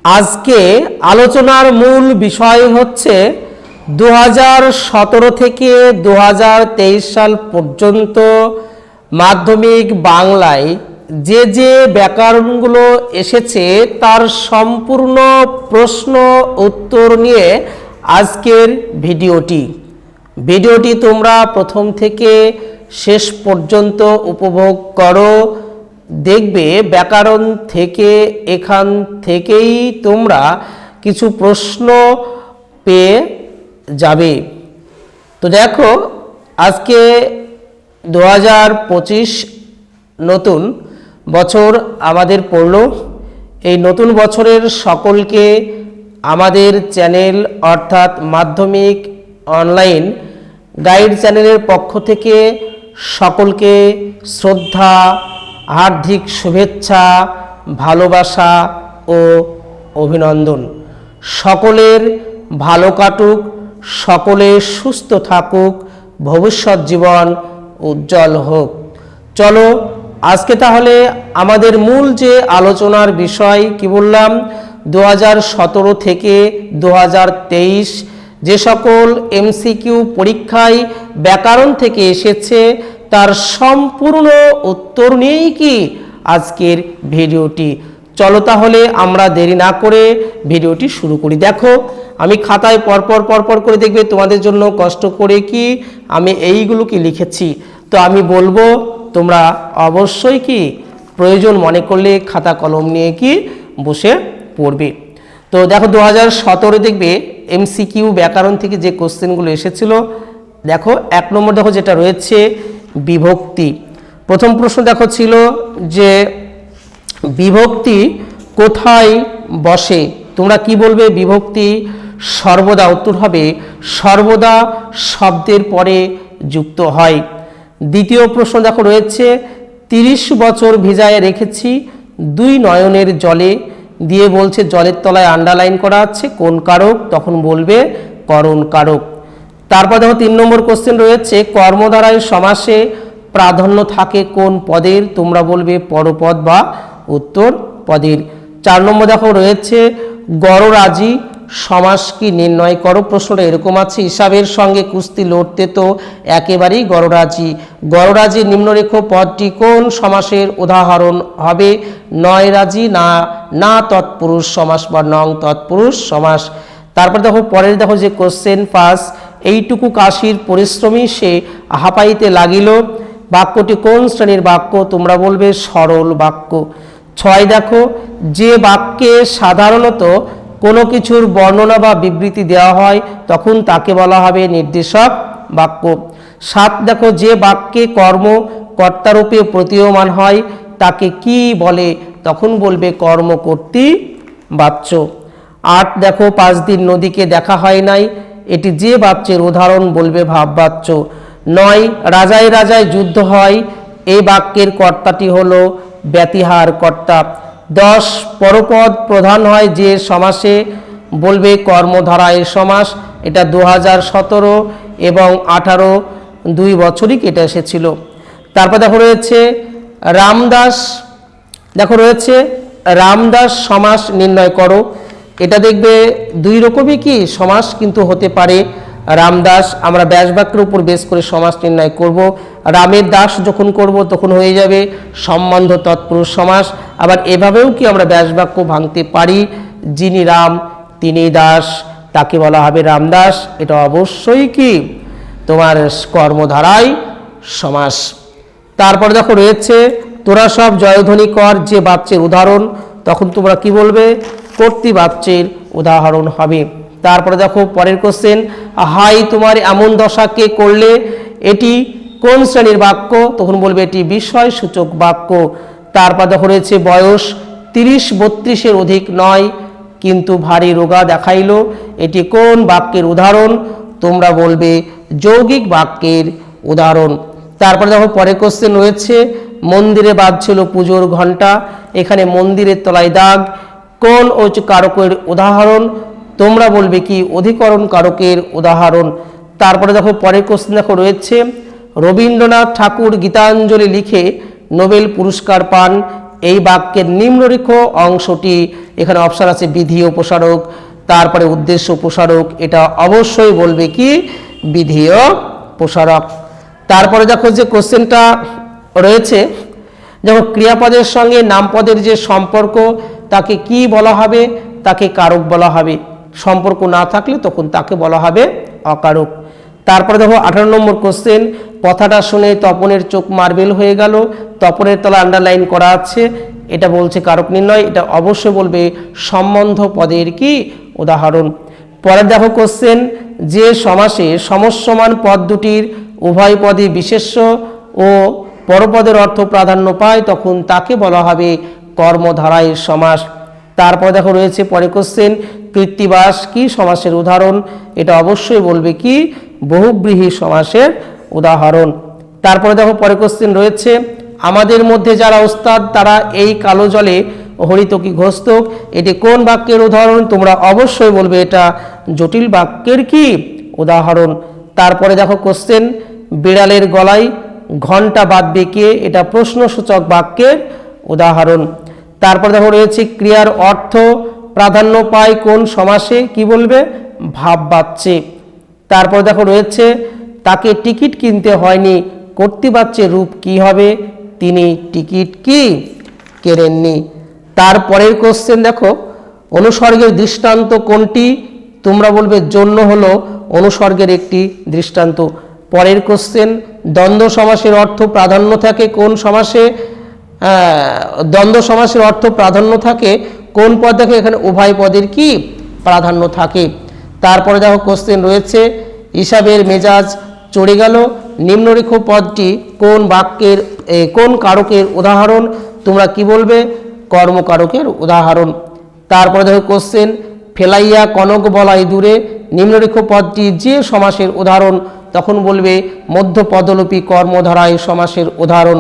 আজকে আলোচনার মূল বিষয় হচ্ছে 2017 থেকে 2023 সাল পর্যন্ত মাধ্যমিক বাংলায় যে যে ব্যাকরণগুলো এসেছে তার সম্পূর্ণ প্রশ্ন উত্তর নিয়ে আজকের ভিডিওটি তোমরা প্রথম থেকে শেষ পর্যন্ত উপভোগ করো। দেখবে ব্যাকরণ থেকে এখান থেকেই তোমরা কিছু প্রশ্ন পেয়ে যাবে। তো দেখো, আজকে 2025 নতুন বছর আমাদের পড়ল। এই নতুন বছরের সকলকে আমাদের চ্যানেল অর্থাৎ মাধ্যমিক অনলাইন গাইড চ্যানেলের পক্ষ থেকে সকলকে শ্রদ্ধা, হার্দিক শুভেচ্ছা, ভালোবাসা ও অভিনন্দন। সকলের ভালো কাটুক, সকলে সুস্থ থাকুক, ভবিষ্যৎ জীবন উজ্জ্বল হোক। চলো আজকে তাহলে আমাদের মূল যে আলোচনার বিষয় কি বললাম, 2017 থেকে 2023 যে সকল এমসিকিউ পরীক্ষায় ব্যাকরণ থেকে এসেছে তার সম্পূর্ণ উত্তর নিয়েই কি আজকের ভিডিওটি। চলো তাহলে আমরা দেরি না করে ভিডিওটি শুরু করি। দেখো, আমি খাতায় পরপর করে দেখবে তোমাদের জন্য কষ্ট করে কি আমি এইগুলো কি লিখেছি। তো আমি বলবো তোমরা অবশ্যই কি প্রয়োজন মনে করলে খাতা কলম নিয়ে কি বসে পড়বে। তো দেখো, 2017 দেখবে এমসিকিউ ব্যাকরণ থেকে যে কোশ্চেনগুলো এসেছিল, দেখো 1 নম্বর দেখো যেটা রয়েছে বিভক্তি। প্রথম প্রশ্ন দেখো ছিল যে বিভক্তি কোথায় বসে। তোমরা কি বলবে? বিভক্তি সর্বদা, উত্তর হবে সর্বদা শব্দের পরে যুক্ত হয়। দ্বিতীয় প্রশ্ন দেখো রয়েছে 30 বছর ভিজায় রেখেছি 2 নয়নের জলে, দিয়ে বলছে জলের তলায় আন্ডারলাইন করা আছে, কোন কারক? তখন বলবে করণ কারক। তারপর দেখো 3 নম্বর কোশ্চেন রয়েছে কর্মধারায় সমাসে প্রাধান্য থাকে কোন পদের? তোমরা বলবে পরপদ বা উত্তর পদের। 4 নম্বর দেখো রয়েছে গড়রাজি সমাস কি নির্ণয় করো। প্রশ্নটা এরকম আছে, হিসাবের সঙ্গে কুস্তি লড়তে তো একেবারেই গড়রাজি নিম্নরেখ পদটি কোন সমাসের উদাহরণ হবে? নয় রাজি, না তৎপুরুষ সমাস বা নং তৎপুরুষ সমাস। তারপর দেখো পরের দেখো যে কোশ্চেন 5, এইটুকু কাশির পরিশ্রমী সে হাঁপাইতে লাগিল, বাক্যটি কোন শ্রেণীর বাক্য? তোমরা বলবে সরল বাক্য। 6 দেখো যে বাক্যে সাধারণত কোনো কিছুর বর্ণনা বা বিবৃতি দেওয়া হয় তখন তাকে বলা হবে নির্দেশক বাক্য। 7 দেখো যে বাক্যে কর্ম কর্তারূপে প্রতীয়মান হয় তাকে কি বলে? তখন বলবে কর্মকর্তৃ বাচ্য। 8 দেখো 5 দিন নদীকে দেখা হয় নাই, এটি যে বাচ্যের উদাহরণ? বলবে ভাববাচ্য। 9 রাজায় রাজায় যুদ্ধ হয়, এই বাক্যের কর্তাটি হলো ব্যতিহার কর্তা। 10 পরপদ প্রধান হয় যে সমাসে? বলবে কর্মধারায় সমাস। এটা 2017 এবং 18 2 বছরই কেটে এসেছিল। তারপর দেখো রয়েছে রামদাস, দেখো রয়েছে রামদাস সমাস নির্ণয় করো। এটা দেখবে 2 রকমই কি সমাস কিন্তু হতে পারে। রামদাস আমরা ব্যাস বাক্যের উপর বেস করে সমাস নির্ণয় করব। রামের দাস যখন করব তখন হয়ে যাবে সম্বন্ধ তৎপুরুষ সমাস। আবার এভাবেও কি আমরা ব্যাস বাক্য ভাঙতে পারি, যিনি রাম তিনি দাস, তাকে বলা হবে রামদাস। এটা অবশ্যই কি তোমার কর্মধারায় সমাস। তারপর দেখো রয়েছে তোরা সব জয়ধ্বনি কর যে বাচ্যের উদাহরণ, তখন তোমরা কি বলবে? কর্তৃবাচ্যের উদাহরণ হবে। তারপরে দেখো পরের কোশ্চেন, হাই তোমার এমন দশা কে করলে, এটি কোন শ্রেণীর বাক্য? তখন বলবে এটি বিষয় সূচক বাক্য। তারপর দেখো রয়েছে বয়স 30-32 অধিক নয় কিন্তু ভারী রোগা দেখাইল, এটি কোন বাক্যের উদাহরণ? তোমরা বলবে যৌগিক বাক্যের উদাহরণ। তারপরে দেখো পরের কোশ্চেন রয়েছে মন্দিরে বাজছিল পুজোর ঘণ্টা, এখানে মন্দিরের তলায় দাগ কোন কারকের উদাহরণ? তোমরা বলবে কি অধিকরণ কারকের উদাহরণ। তারপরে দেখো পরের কোশ্চেন দেখো রয়েছে রবীন্দ্রনাথ ঠাকুর গীতাঞ্জলি লিখে নোবেল পুরস্কার পান, এই বাক্যের নিম্নলিখিত অংশটি, এখানে অপশন আছে বিধি উপসারক, তারপরে উদ্দেশ্য উপসারক, এটা অবশ্যই বলবে কি বিধি উপসারক। তারপরে দেখো যে কোশ্চেনটা রয়েছে, যেমন ক্রিয়াপদের সঙ্গে নামপদের যে সম্পর্ক তাকে কি বলা হবে, তাকে কারক বলা হবে, সম্পর্ক না থাকলে তখন তাকে বলা হবে অকারক। তারপরে দেখো 18 নম্বর কোশ্চেন, কথাটা শুনে তপনের চোখ মার্বেল হয়ে গেল, তপনের তলা আন্ডারলাইন করা আছে, এটা বলছে কারক নির্ণয়, এটা অবশ্যই বলবে সম্বন্ধ পদের কি উদাহরণ। পরে দেখো কোশ্চেন, যে সমাসে সমসমান পদ দুটির উভয় পদে বিশেষ্য ও পরপদের অর্থ প্রাধান্য পায় তখন তাকে বলা হবে কর্মধারায় সমাস। তারপর দেখো রয়েছে পরে কোশ্চেন, কৃত্তিবাস কি সমাসের উদাহরণ, এটা অবশ্যই বলবে কি বহুব্রীহি সমাসের উদাহরণ। তারপরে দেখো পরে কোশ্চেন রয়েছে, আমাদের মধ্যে যারা ওস্তাদ তারা এই কালো জলে হরিতকি ঘোষতক, এটি কোন বাক্যের উদাহরণ, তোমরা অবশ্যই বলবে এটা জটিল বাক্যের কি উদাহরণ। তারপরে দেখো কোশ্চেন, বিড়ালের গলায় ঘন্টা বাঁধবে কে, এটা প্রশ্নসূচক বাক্যের উদাহরণ। তারপর দেখো রয়েছে ক্রিয়ার অর্থ প্রাধান্য পায় কোন সমাসে, কি বলবে ভাব বাচ্চে। তারপর দেখো রয়েছে, তাকে টিকিট কিনতে হয়নি, কর্তৃবাচ্যের রূপ কি হবে, তিনি টিকিট কি কেনেননি। তারপরের কোশ্চেন দেখো, অনুসর্গের দৃষ্টান্ত কোনটি, তোমরা বলবে জন্য হলো অনুসর্গের একটি দৃষ্টান্ত। পরের কোশ্চেন, দ্বন্দ্ব সমাসের অর্থ প্রাধান্য থাকে কোন সমাসে, দ্বন্দ্ব সমাসের অর্থ প্রাধান্য থাকে কোন পদ, দেখে এখানে উভয় পদের কি প্রাধান্য থাকে। তারপরে দেখো কোশ্চেন রয়েছে, হিসাবের মেজাজ চড়ে গেল, নিম্নলিখিত পদটি কোন বাক্যের কোন কারকের উদাহরণ, তোমরা কি বলবে কর্মকারকের উদাহরণ। তারপরে দেখো কোশ্চেন, ফেলাইয়া কনক বলাই দূরে, নিম্নলিখিত পদটি যে সমাসের উদাহরণ, তখন বলবে মধ্য পদলোপী কর্মধারায় সমাসের উদাহরণ।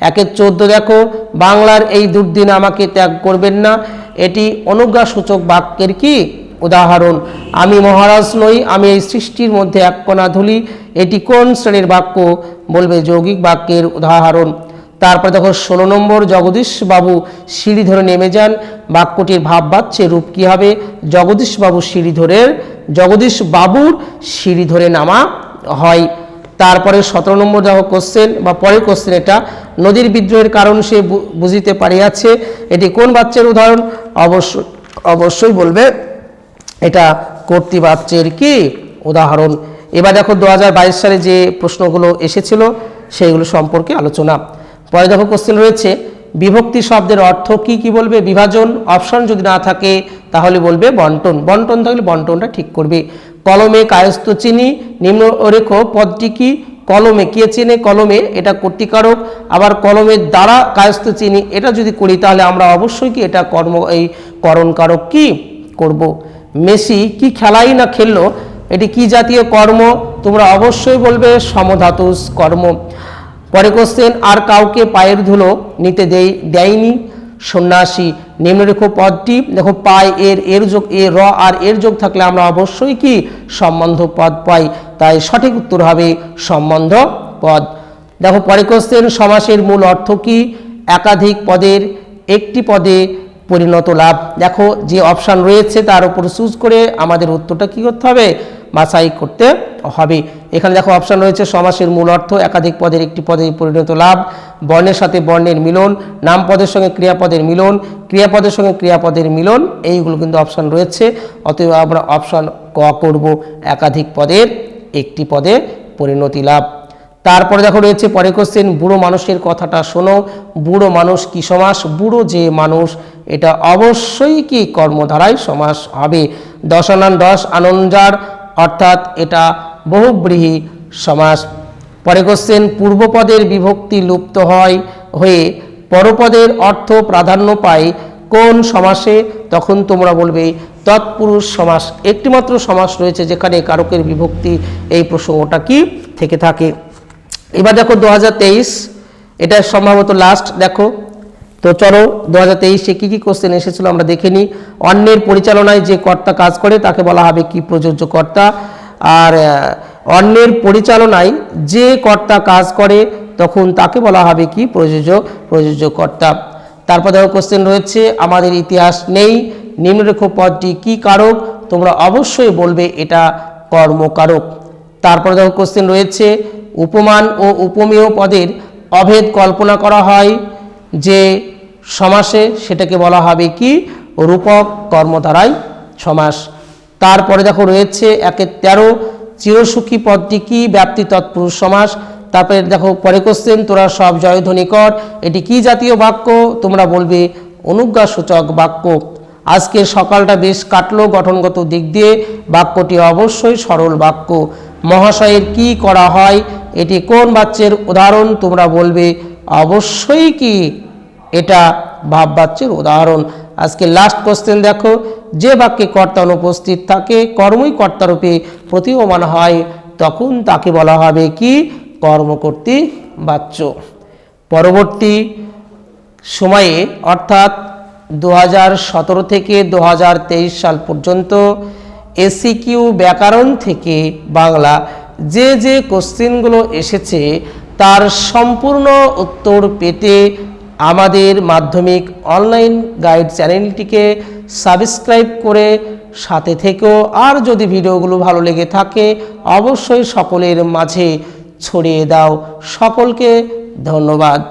1-14 দেখো, বাংলার এই দুর্দিন আমাকে ত্যাগ করবেন না, এটি অনুজ্ঞাসূচক বাক্যের কি উদাহরণ। আমি মহারাজ নই, আমি এই সৃষ্টির মধ্যে এক কণা ধুলি, এটি কোন শ্রেণীর বাক্য, বলবে যৌগিক বাক্যের উদাহরণ। তারপর দেখো 16 নম্বর, জগদীশ বাবু সিঁড়ি ধরে নেমে যান, বাক্যটির ভাব বাচ্চে রূপ কি হবে, জগদীশ বাবুর সিঁড়ি ধরে নামা হয়। তারপরে 17 নম্বর দেখো কোশ্চেন বা পরের কোশ্চেন, এটা নদীর বিদ্রোহের কারণ সে বুঝিতে পারিয়াছে, এটি কোন বাচ্চের উদাহরণ, অবশ্যই বলবে এটা কর্তৃবাচ্যের কি উদাহরণ। এবার দেখো 2022 সালে যে প্রশ্নগুলো এসেছিল সেইগুলো সম্পর্কে আলোচনা। পরে দেখো কোশ্চেন রয়েছে, বিভক্তি শব্দের অর্থ কি, কি বলবে বিভাজন, অপশন যদি না থাকে তাহলে বলবে বন্টন, বন্টন থাকলে বন্টনটা ঠিক করবে। কলমে কায়স্থ চিনি, নিম্নরেখ পদটি কি, কলমে কে চেনে, কলমে এটা কর্তৃকারক, আবার কলমের দ্বারা কায়স্থ চিনি এটা যদি করি তাহলে আমরা অবশ্যই কি এটা করণকারক কি করব। মেসি কি খেলাই না খেললো, এটি কি জাতীয় কর্ম, তোমরা অবশ্যই বলবে সমধাতুষ কর্ম। পরে কোশ্চেন, আর কাউকে পায়ের ধুলো নিতে দেয়নি সন্ন্যাসী, নিম্নরেখ পদটি দেখো পায় এর যোগ র আর এর যোগ থাকলে আমরা অবশ্যই কি সম্বন্ধ পদ পাই, তাই সঠিক উত্তর হবে সম্বন্ধ পদ। দেখো পরে কোশ্চেন, সমাসের মূল অর্থ কি, একাধিক পদের একটি পদে পরিণত লাভ। দেখো যে অপশান রয়েছে তার উপর চুজ করে আমাদের উত্তরটা কি করতে হবে, বাছাই করতে হবে। এখানে দেখো অপশান রয়েছে, সমাসের মূল অর্থ একাধিক পদের একটি পদে পরিণত লাভ, বর্ণের সাথে বর্ণের মিলন, নাম পদের সঙ্গে ক্রিয়াপদের মিলন, ক্রিয়াপদের সঙ্গে ক্রিয়াপদের মিলন, এইগুলো কিন্তু অপশান রয়েছে। অতএব আমরা অপশান ক করব, একাধিক পদের একটি পদে পরিণতি লাভ। তারপরে দেখো রয়েছে পরে কোশ্চেন, বুড়ো মানুষের কথাটা শোনো, বুড়ো মানুষ কি সমাস, বুড়ো যে মানুষ, এটা অবশ্যই কি কর্মধারায় সমাস হবে। 10 আনন্দার অর্থাৎ এটা বহুব্রীহি সমাস। পরে কোশ্চেন, পূর্বপদের বিভক্তি লুপ্ত হয়ে পরপদের অর্থ প্রাধান্য পায় কোন সমাসে, তখন তোমরা বলবে তৎপুরুষ সমাস। একটিমাত্র সমাস রয়েছে যেখানে কারকের বিভক্তি এই প্রসঙ্গটা কি থেকে থাকে। এবার দেখো 2023, এটা সম্ভবত লাস্ট দেখো। তো চলো 2023-এ কী কী কোশ্চেন এসেছিল আমরা দেখে নিই। অন্যের পরিচালনায় যে কর্তা কাজ করে তাকে বলা হবে কি প্রযোজ্য কর্তা, আর অন্যের পরিচালনায় যে কর্তা কাজ করে তখন তাকে বলা হবে কি প্রযোজ্য কর্তা। তারপর দেখো কোশ্চেন রয়েছে আমাদের ইতিহাস নেই, নিম্নরেখ পদটি কি কারক? তোমরা অবশ্যই বলবে এটা কর্মকারক। তারপর দেখো কোশ্চেন রয়েছে উপমান ও উপমেয় পদের অভেদ কল্পনা করা হয় যে সমাসে, সেটাকে বলা হবে কি? রূপক কর্মধারায় সমাস। তারপরে দেখো রয়েছে 1-13 চিরসুখী পদটি কি? ব্যাপ্তি তৎপুরুষ সমাস। তারপরে দেখো পরে কোশ্চেন তোরা সব জয়ধ্বনি কর, এটি কি জাতীয় বাক্য? তোমরা বলবে অনুজ্ঞাসূচক বাক্য। আজকে সকালটা বেশ কাটলো গঠনগত দিক দিয়ে, বাক্যটি অবশ্যই সরল বাক্য। মহাশয়ের কি করা হয়, এটি কোন বাচ্যের উদাহরণ? তোমরা বলবে অবশ্যই কি এটা ভাব বাচ্যের উদাহরণ। আজকে লাস্ট কোশ্চেন দেখো, যে বাক্যে কর্তা অনুপস্থিত থাকে, কর্মই কর্তারূপে প্রতীয়মান হয়, তখন তাকে বলা হবে কি? কর্মকর্তী বাচ্য। পরবর্তী সময়ে অর্থাৎ 2017 থেকে 2023 সাল পর্যন্ত এসিকিউ ব্যাকরণ থেকে বাংলা যে যে কোশ্চেনগুলো এসেছে তার সম্পূর্ণ উত্তর পেতে আমাদের মাধ্যমিক অনলাইন গাইড চ্যানেলটিকে সাবস্ক্রাইব করে সাথে থেকেও। আর যদি ভিডিওগুলো ভালো লেগে থাকে অবশ্যই সকলের মাঝে ছড়িয়ে দাও। সকলকে ধন্যবাদ।